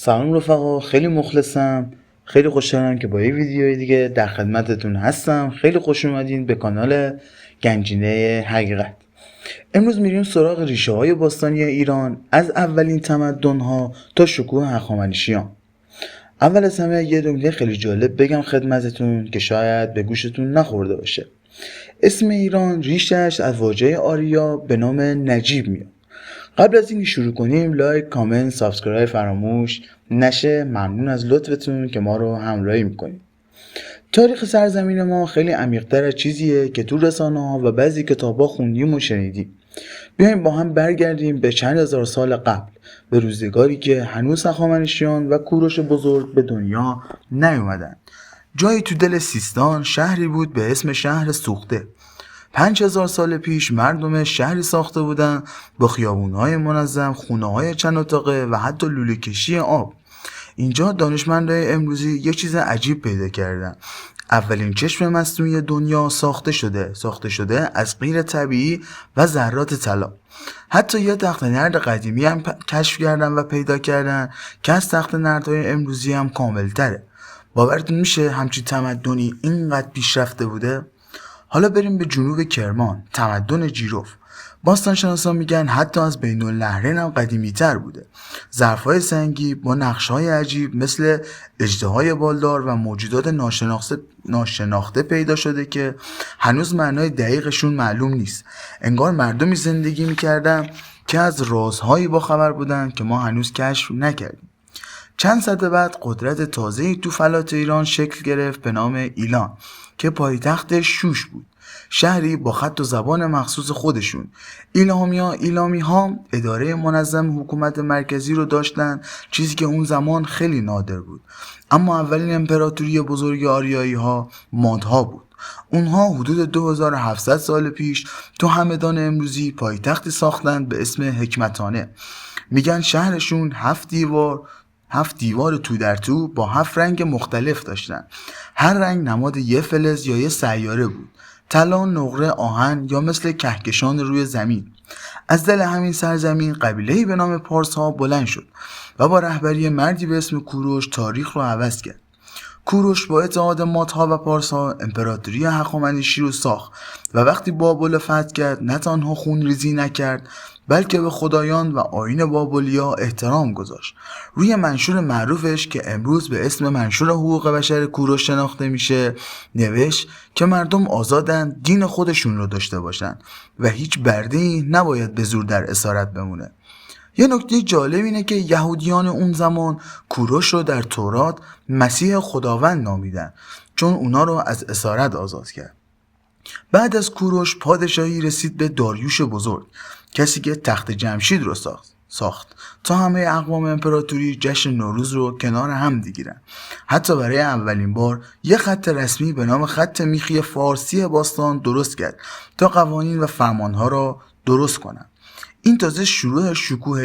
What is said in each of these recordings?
سلام رفقا، خیلی مخلصم. خیلی خوشحالم که با یه ویدیوی دیگه در خدمتتون هستم. خیلی خوش اومدین به کانال گنجینه حقیقت. امروز میریم سراغ ریشه های باستانی ایران، از اولین تمدن ها تا شکوه هخامنشیان. اول از همه یه نکته خیلی جالب بگم خدمتتون که شاید به گوشتون نخورده باشه. اسم ایران ریشش از واژه آریا به نام نجیب میاد. قبل از اینکه شروع کنیم لایک، کامنت، سابسکرایب فراموش نشه. ممنون از لطفتون که ما رو همراهی میکنید. تاریخ سرزمین ما خیلی عمیق‌تر از چیزیه که تو رسانه‌ها و بعضی کتاب‌ها خوندیم و شنیدیم. بیایم با هم برگردیم به چند هزار سال قبل، به روزگاری که هنوز هخامنشیان و کوروش بزرگ به دنیا نیومدن. جایی تو دل سیستان شهری بود به اسم شهر سوخته. 5000 سال پیش مردم شهری ساخته بودن با خیابون‌های منظم، خونه‌های چند اتاقه و حتی لوله کشی آب. اینجا دانشمندای امروزی یه چیز عجیب پیدا کردن. اولین چشم مصنوعی دنیا ساخته شده از غیر طبیعی و ذرات طلا. حتی یه تخت نرد قدیمی هم کشف کردن و پیدا کردن که از تخت نردهای امروزی هم کامل‌تره. باورتون میشه همچین تمدنی اینقدر پیشرفته بوده؟ حالا بریم به جنوب کرمان، تمدن جیروف. باستانشناسان میگن حتی از بین النهرین هم قدیمی تر بوده. ظرف‌های سنگی با نقش‌های عجیب مثل اژدهای بالدار و موجودات ناشناخته پیدا شده که هنوز معنای دقیقشون معلوم نیست. انگار مردمی زندگی میکردن که از رازهایی با خبر بودن که ما هنوز کشف نکردیم. چند سده بعد قدرت تازه‌ای تو فلات ایران شکل گرفت به نام ایلان که پایتخت شوش بود، شهری با خط و زبان مخصوص خودشون. ایلامی ها اداره منظم حکومت مرکزی رو داشتن، چیزی که اون زمان خیلی نادر بود. اما اولین امپراتوری بزرگ آریایی ها مادها بود. اونها حدود 2700 سال پیش تو همدان امروزی پایتختی ساختن به اسم حکمتانه. میگن شهرشون 7 دیوار تو در تو با 7 رنگ مختلف داشتن. هر رنگ نماد یه فلز یا یه سیاره بود. طلا، نقره، آهن یا مثل کهکشان روی زمین. از دل همین سرزمین قبیله‌ای به نام پارس ها بلند شد و با رهبری مردی به اسم کوروش تاریخ رو عوض کرد. کوروش با اتحاد مادها و پارس ها امپراتوری هخامنشی رو ساخت و وقتی بابل فتح کرد نه تنها خونریزی نکرد بلکه به خدایان و آیین بابلیا احترام گذاشت. روی منشور معروفش که امروز به اسم منشور حقوق بشر کوروش شناخته میشه نوشت که مردم آزادن دین خودشون رو داشته باشن و هیچ برده‌ای نباید به زور در اسارت بمونه. یه نکته جالب اینه که یهودیان اون زمان کوروش رو در تورات مسیح خداوند نامیدن چون اونا رو از اسارت آزاد کرد. بعد از کوروش پادشاهی رسید به داریوش بزرگ، کسی که تخت جمشید رو ساخت تا همه اقوام امپراتوری جشن نوروز رو کنار هم بگیرن. حتی برای اولین بار یه خط رسمی به نام خط میخی فارسی باستان درست کرد تا قوانین و فرمانها را درست کنن. این تازه شروع شکوه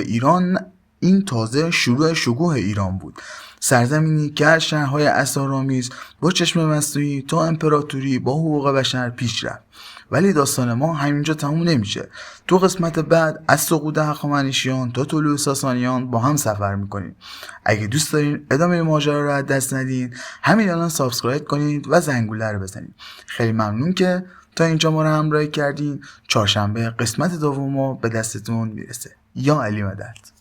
ایران بود. سرزمینی که از شهرهای اسرارآمیز با چشم مصنوعی تا امپراتوری با حقوق بشر پیش رفت. ولی داستان ما همینجا تموم نمیشه. تو قسمت بعد از سقوط هخامنشیان تا طلوع ساسانیان با هم سفر میکنیم. اگه دوست دارین ادامه ماجرا رو از دست ندین همین الان سابسکرایب کنید و زنگوله رو بزنید. خیلی ممنون که تا اینجا ما رو همراهی کردین. چهارشنبه قسمت دوم به دستتون میرسه. یا علی مدد.